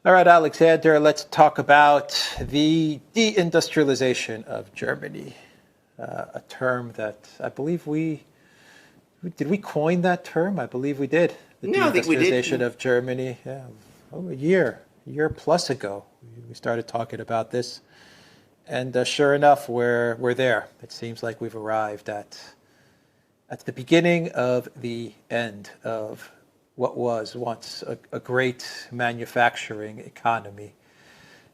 All right, Alexander, let's talk about the deindustrialization of Germany, a term that I believe did we coin that term? I believe we did. The No, I think we did. deindustrialization of Germany. Yeah, a year plus ago, we started talking about this, and sure enough, we're there. It seems like we've arrived at the beginning of the end of what was once a great manufacturing economy,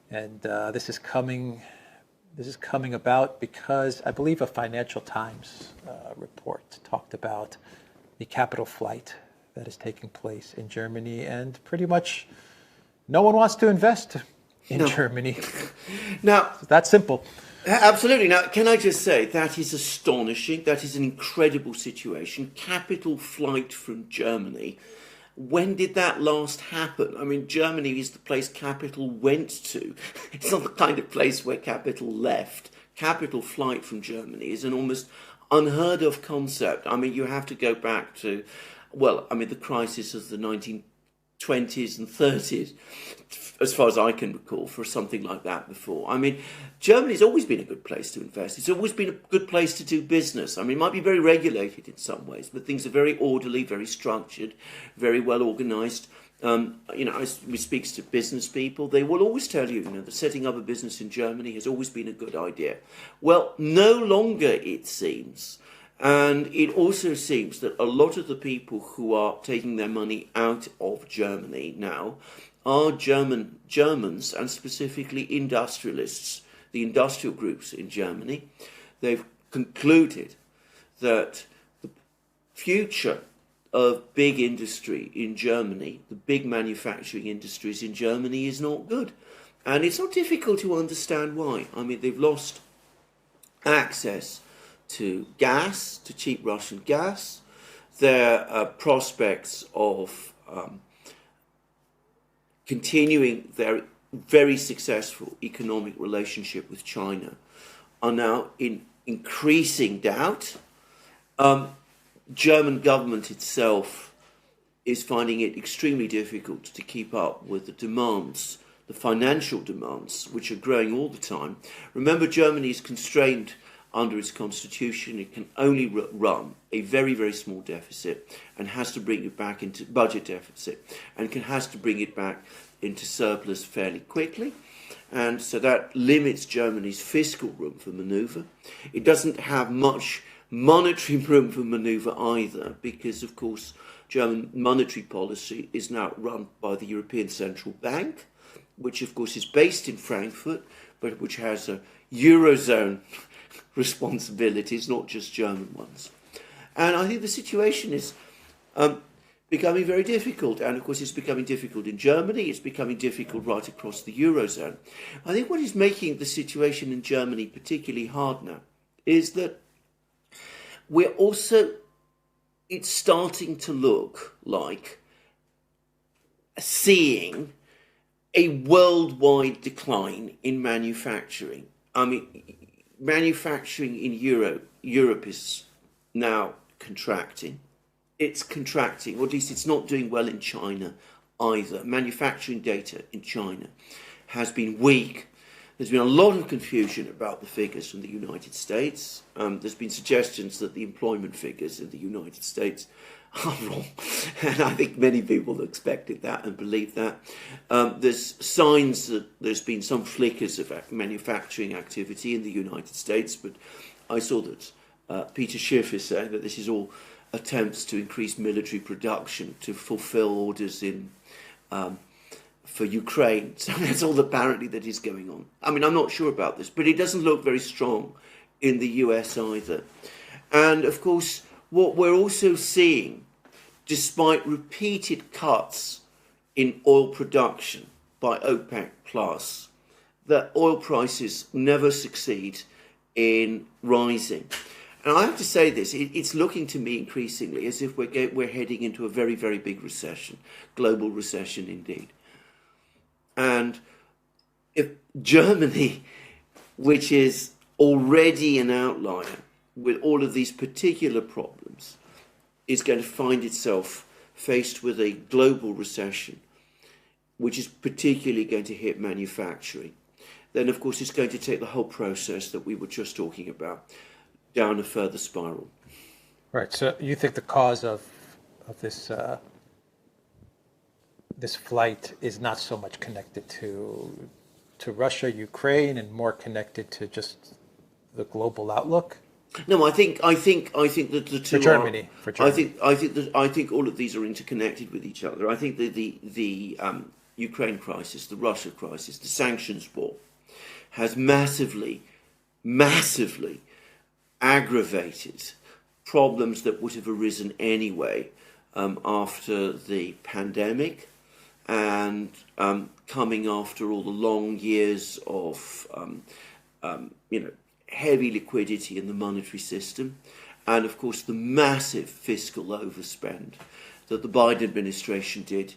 and this is coming about because I believe a Financial Times report talked about the capital flight that is taking place in Germany, and pretty much no one wants to invest in No. Germany. Now, It's that simple. absolutely. Now, can I just say that is astonishing. That is an incredible situation. Capital flight from Germany. When did that last happen? I mean, Germany is the place capital went to. It's not the kind of place where capital left. Capital flight from Germany is an almost unheard of concept. I mean, you have to go back to, well, I mean, the crisis of the 1920s and 30s, as far as I can recall, for something like that before. I mean, Germany's always been a good place to invest. It's always been a good place to do business. I mean, it might be very regulated in some ways, but things are very orderly, very structured, very well organized. As we speak to business people, they will always tell you, that setting up a business in Germany has always been a good idea. Well, no longer, it seems. And it also seems that a lot of the people who are taking their money out of Germany now are Germans, and specifically industrialists, the industrial groups in Germany. They've concluded that the future of big industry in Germany, the big manufacturing industries in Germany, is not good. And it's not difficult to understand why. I mean, they've lost access to gas, to cheap Russian gas. Their prospects of continuing their very successful economic relationship with China are now in increasing doubt. German government itself is finding it extremely difficult to keep up with the demands, the financial demands, which are growing all the time. Remember, Germany is constrained under its constitution. It can only run a very, very small deficit and has to bring it back into budget deficit and has to bring it back into surplus fairly quickly. And so that limits Germany's fiscal room for manoeuvre. It doesn't have much monetary room for manoeuvre either, because, of course, German monetary policy is now run by the European Central Bank, which, of course, is based in Frankfurt, but which has a Eurozone responsibilities, not just German ones. And I think the situation is becoming very difficult. And of course, it's becoming difficult in Germany. It's becoming difficult right across the Eurozone. I think what is making the situation in Germany particularly hard now is that it's starting to look like seeing a worldwide decline in manufacturing. I mean, manufacturing in Europe is now contracting. It's contracting, or at least it's not doing well in China either. Manufacturing data in China has been weak. There's been a lot of confusion about the figures from the United States. There's been suggestions that the employment figures in the United States are wrong. And I think many people expected that and believed that. There's signs that there's been some flickers of manufacturing activity in the United States, but I saw that Peter Schiff is saying that this is all attempts to increase military production to fulfill orders for Ukraine. So that's all apparently that is going on. I mean, I'm not sure about this, but it doesn't look very strong in the US either. And of course, what we're also seeing, despite repeated cuts in oil production by OPEC plus, that oil prices never succeed in rising. And I have to say this, it's looking to me increasingly as if we're heading into a very, very big recession, global recession indeed. And if Germany, which is already an outlier with all of these particular problems, is going to find itself faced with a global recession, which is particularly going to hit manufacturing, then of course it's going to take the whole process that we were just talking about down a further spiral. Right. So you think the cause of this this flight is not so much connected to Russia, Ukraine, and more connected to just the global outlook? No, I think that the two For Germany. I think all of these are interconnected with each other. I think the Ukraine crisis, the Russia crisis, the sanctions war has massively aggravated problems that would have arisen anyway after the pandemic, and coming after all the long years of heavy liquidity in the monetary system, and of course the massive fiscal overspend that the Biden administration did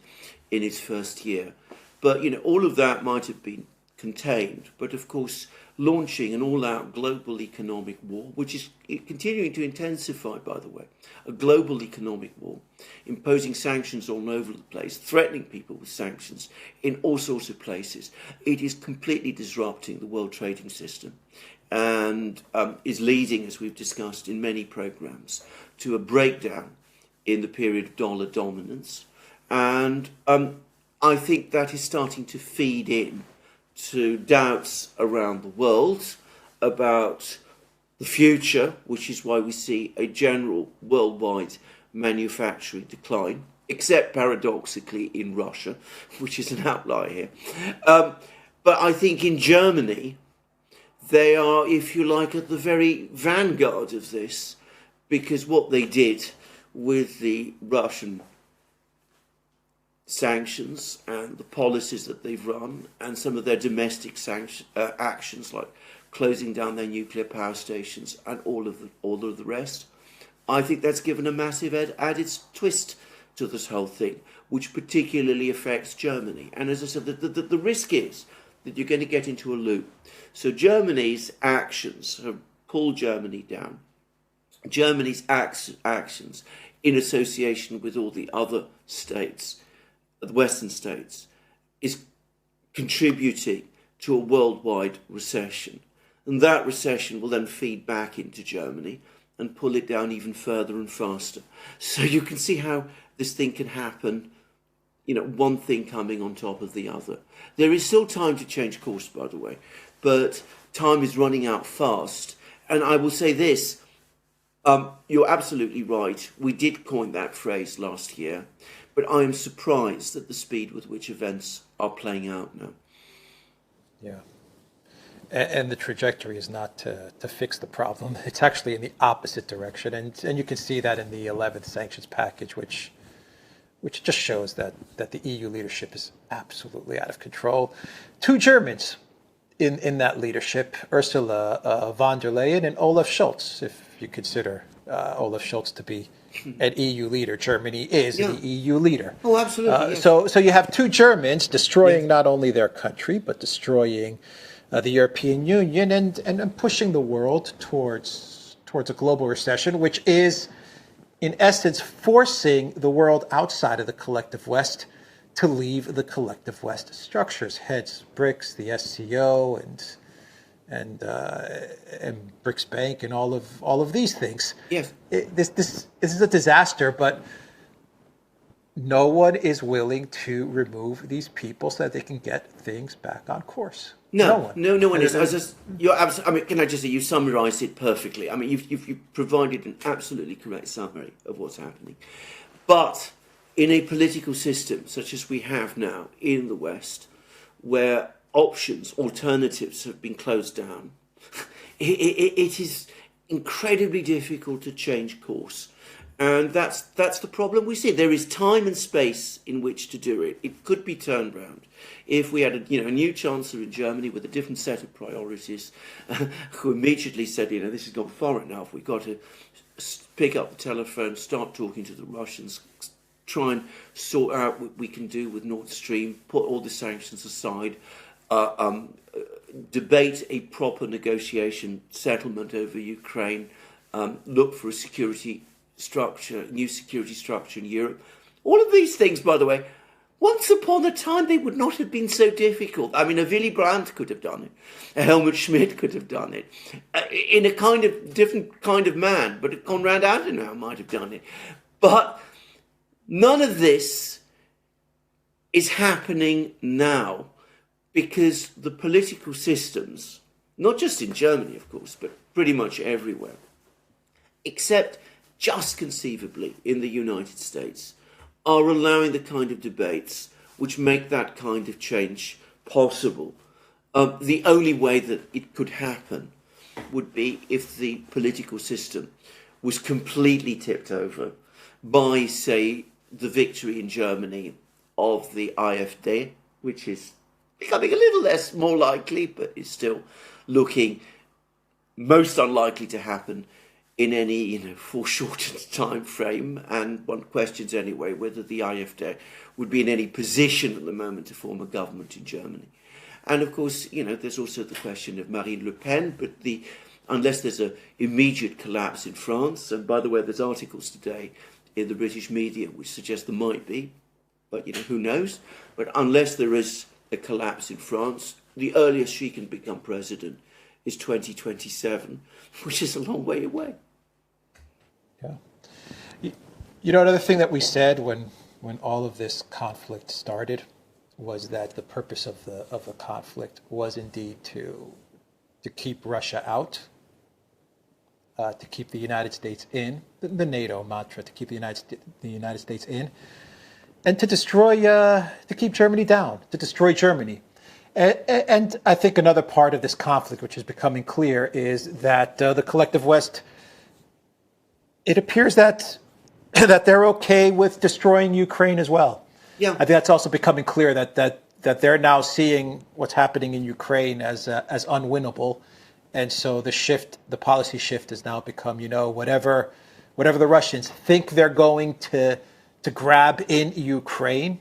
in its first year. But all of that might have been contained, but of course launching an all-out global economic war, which is continuing to intensify, by the way, a global economic war, imposing sanctions all over the place, threatening people with sanctions in all sorts of places. It is completely disrupting the world trading system, and is leading, as we've discussed in many programs, to a breakdown in the period of dollar dominance. And I think that is starting to feed in to doubts around the world about the future, which is why we see a general worldwide manufacturing decline, except paradoxically in Russia, which is an outlier here. But I think in Germany, they are, if you like, at the very vanguard of this, because what they did with the Russian sanctions and the policies that they've run, and some of their domestic actions like closing down their nuclear power stations and all of the rest, I think that's given a massive added twist to this whole thing, which particularly affects Germany. And as I said, the risk is that you're going to get into a loop. So Germany's actions have pulled Germany down. Germany's actions in association with all the other states, the Western states, is contributing to a worldwide recession. And that recession will then feed back into Germany and pull it down even further and faster. So you can see how this thing can happen, one thing coming on top of the other. There is still time to change course, by the way, but time is running out fast. And I will say this, you're absolutely right. We did coin that phrase last year, but I am surprised at the speed with which events are playing out now. Yeah. And the trajectory is not to fix the problem. It's actually in the opposite direction. And you can see that in the 11th sanctions package, which just shows that the EU leadership is absolutely out of control. Two Germans in that leadership, Ursula von der Leyen and Olaf Scholz, if you consider Olaf Scholz to be an EU leader. Germany is the EU leader. Oh, absolutely. Yes. So you have two Germans destroying not only their country, but destroying the European Union and pushing the world towards a global recession, which is, in essence, forcing the world outside of the collective West to leave the collective West structures, hence BRICS, the SCO, and BRICS Bank, and all of these things. Yes. This is a disaster, but no one is willing to remove these people so that they can get things back on course. No one is. You're absolutely. Can I just say you summarised it perfectly? You've provided an absolutely correct summary of what's happening. But in a political system such as we have now in the West, where alternatives have been closed down, it is incredibly difficult to change course. And that's the problem we see. There is time and space in which to do it. It could be turned around if we had a new chancellor in Germany with a different set of priorities, who immediately said, this has gone far enough. We've got to pick up the telephone, start talking to the Russians, try and sort out what we can do with Nord Stream, put all the sanctions aside, debate a proper negotiation settlement over Ukraine, look for a new security structure in Europe. All of these things, by the way, Once upon a time, they would not have been so difficult. I mean, a Willy Brandt could have done it. A Helmut Schmidt could have done it. In a kind of different kind of man, but Konrad Adenauer might have done it. But none of this is happening now because the political systems, not just in Germany, of course, but pretty much everywhere, except just conceivably in the United States, are allowing the kind of debates which make that kind of change possible. The only way that it could happen would be if the political system was completely tipped over by, say, the victory in Germany of the AfD, which is becoming a little less more likely, but is still looking most unlikely to happen in any foreshortened time frame. And one questions anyway whether the AfD would be in any position at the moment to form a government in Germany. And of course, there's also the question of Marine Le Pen, but unless there's an immediate collapse in France, and by the way, there's articles today in the British media which suggest there might be, but who knows? But unless there is a collapse in France, the earliest she can become president is 2027, which is a long way away. Yeah. Another thing that we said when all of this conflict started was that the purpose of the conflict was indeed to keep Russia out, to keep the United States in, the NATO mantra, to keep the United States in, and to destroy, to keep Germany down, to destroy Germany. And I think another part of this conflict, which is becoming clear, is that the collective West, it appears that they're okay with destroying Ukraine as well. Yeah. I think that's also becoming clear that they're now seeing what's happening in Ukraine as unwinnable, and so the policy shift has now become, whatever the Russians think they're going to grab in Ukraine,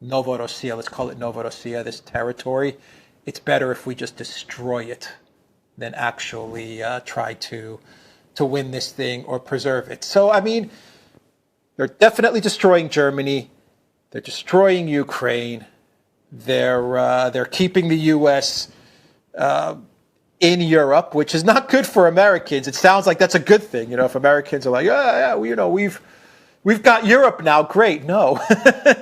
Novorossiya, let's call it Novorossiya, this territory, it's better if we just destroy it than actually try to win this thing or preserve it. So, I mean, they're definitely destroying Germany. They're destroying Ukraine. They're keeping the U.S. In Europe, which is not good for Americans. It sounds like that's a good thing, if Americans are like, we've got Europe now, great. No,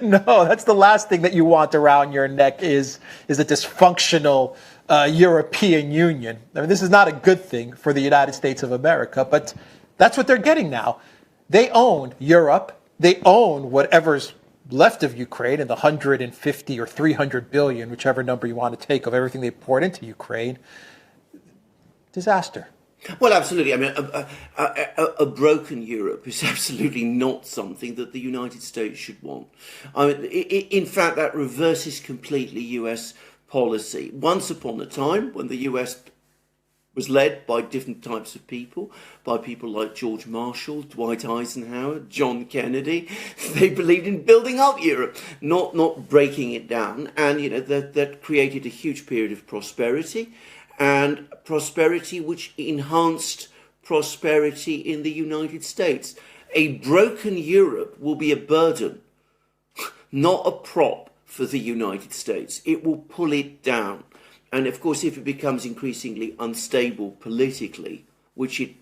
no, that's the last thing that you want around your neck is a dysfunctional European Union. I mean, this is not a good thing for the United States of America, but that's what they're getting now. They own Europe. They own whatever's left of Ukraine and the 150 or 300 billion, whichever number you want to take, of everything they poured into Ukraine. Disaster. Well, absolutely. I mean, a broken Europe is absolutely not something that the United States should want. I mean, in fact, that reverses completely US policy. Once upon a time, when the US was led by different types of people, by people like George Marshall, Dwight Eisenhower, John Kennedy, they believed in building up Europe, not breaking it down. And, that created a huge period of prosperity, and prosperity which enhanced prosperity in the United States. A broken Europe will be a burden, not a prop for the United States. It will pull it down. And of course, if it becomes increasingly unstable politically, which it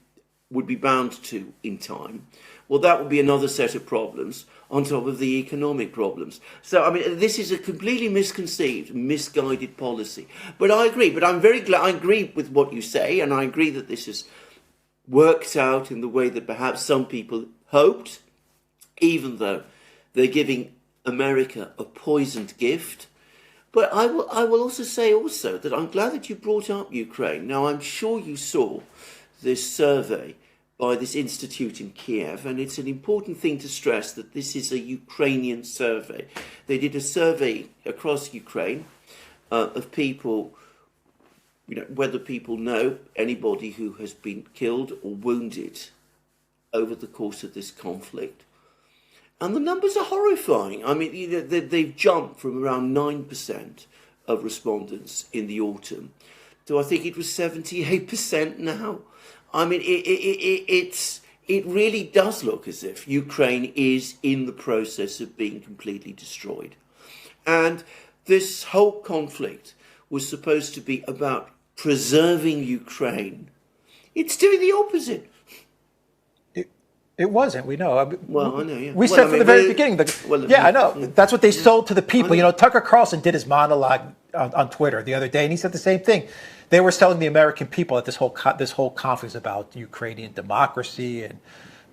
would be bound to in time, well, that would be another set of problems on top of the economic problems. So, I mean, this is a completely misconceived, misguided policy. But I agree. But I'm very glad. I agree with what you say, and I agree that this has worked out in the way that perhaps some people hoped, even though they're giving America a poisoned gift. But I will also say that I'm glad that you brought up Ukraine. Now, I'm sure you saw this survey by this institute in Kiev, and it's an important thing to stress that this is a Ukrainian survey. They did a survey across Ukraine of people, whether people know anybody who has been killed or wounded over the course of this conflict. And the numbers are horrifying. I mean, they've jumped from around 9% of respondents in the autumn to, I think it was 78% now. I mean, it's it really does look as if Ukraine is in the process of being completely destroyed. And this whole conflict was supposed to be about preserving Ukraine. It's doing the opposite. It wasn't. We know. Well, I know, yeah. We said from the very beginning. I know. That's what they sold to the people. You know, Tucker Carlson did his monologue on Twitter the other day, and he said the same thing. They were selling the American people that this whole conflict is about Ukrainian democracy and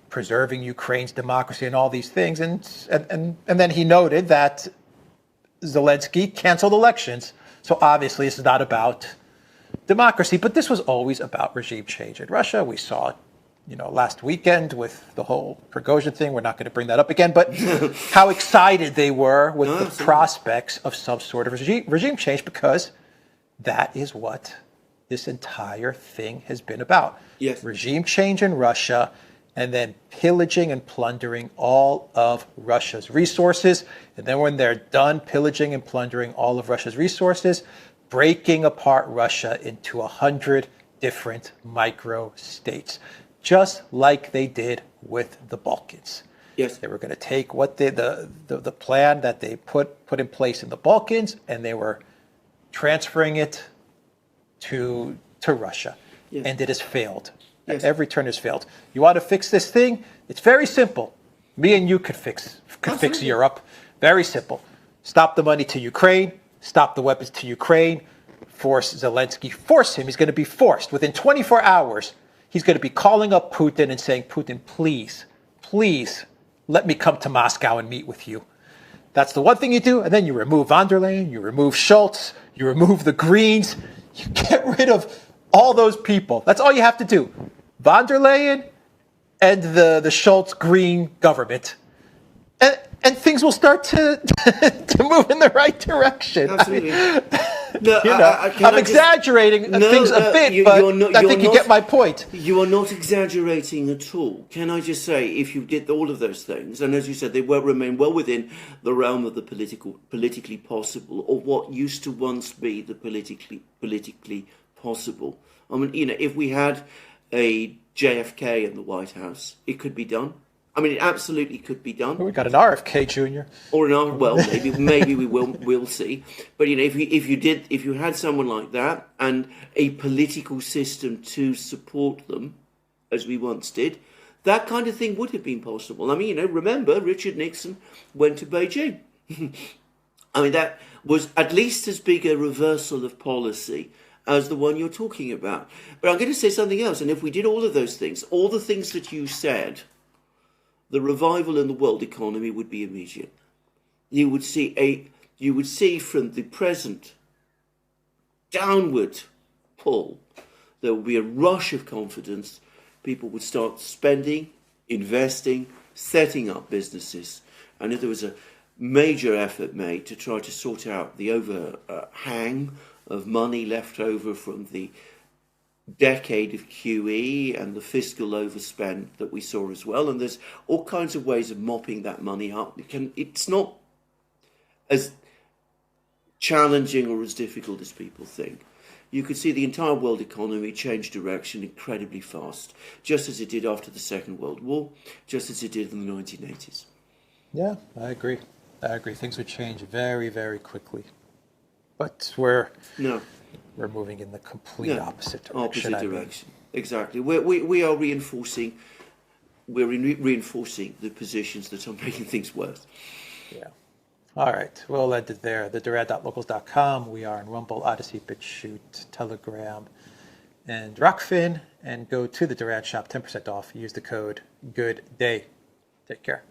preserving Ukraine's democracy and all these things. And then he noted that Zelensky canceled elections. So obviously, this is not about democracy, but this was always about regime change in Russia. We saw it, last weekend with the whole Prigozhin thing. We're not going to bring that up again, but how excited they were with the prospects of some sort of regime change, because that is what this entire thing has been about. Yes. Regime change in Russia, and then pillaging and plundering all of Russia's resources. And then when they're done pillaging and plundering all of Russia's resources, breaking apart Russia into 100 different micro-states, just like they did with the Balkans. Yes. They were going to take what the plan that they put in place in the Balkans, and they were transferring it to Russia. Yes. And it has failed. Yes. Every turn has failed. You want to fix this thing? It's very simple. Me and you could fix Europe. Very simple. Stop the money to Ukraine. Stop the weapons to Ukraine. Force Zelensky. Force him. He's going to be forced. Within 24 hours, he's going to be calling up Putin and saying, Putin, please, let me come to Moscow and meet with you. That's the one thing you do. And then you remove von der Leyen. You remove Schultz. You remove the Greens. You get rid of all those people. That's all you have to do. Von der Leyen and the Schultz Green government. And things will start to move in the right direction. Absolutely. I'm exaggerating things a bit, but I think you get my point. You are not exaggerating at all. Can I just say, if you did all of those things, and as you said, they will remain well within the realm of the politically possible, or what used to once be the politically possible. I mean, if we had a JFK in the White House, it could be done. I mean, it absolutely could be done. We got an RFK Jr. Or maybe we'll see. But if you had someone like that and a political system to support them, as we once did, that kind of thing would have been possible. I mean, remember Richard Nixon went to Beijing. I mean, that was at least as big a reversal of policy as the one you're talking about. But I'm going to say something else. And if we did all of those things, all the things that you said, the revival in the world economy would be immediate. You would see from the present downward pull, there would be a rush of confidence. People would start spending, investing, setting up businesses. And if there was a major effort made to try to sort out the overhang of money left over from the decade of QE and the fiscal overspend that we saw as well, and there's all kinds of ways of mopping that money up. It's not as challenging or as difficult as people think. You could see the entire world economy change direction incredibly fast, just as it did after the Second World War, just as it did in the 1980s. Yeah, I agree. Things would change very, very quickly. But we're moving in the complete opposite direction. Exactly. We are reinforcing the positions that are making things worse. Yeah. All right. We'll end it there. theduran.locals.com. We are on Rumble, Odyssey, BitChute, Telegram, and Rockfin. And go to the Duran shop, 10% off. Use the code GOODDAY. Take care.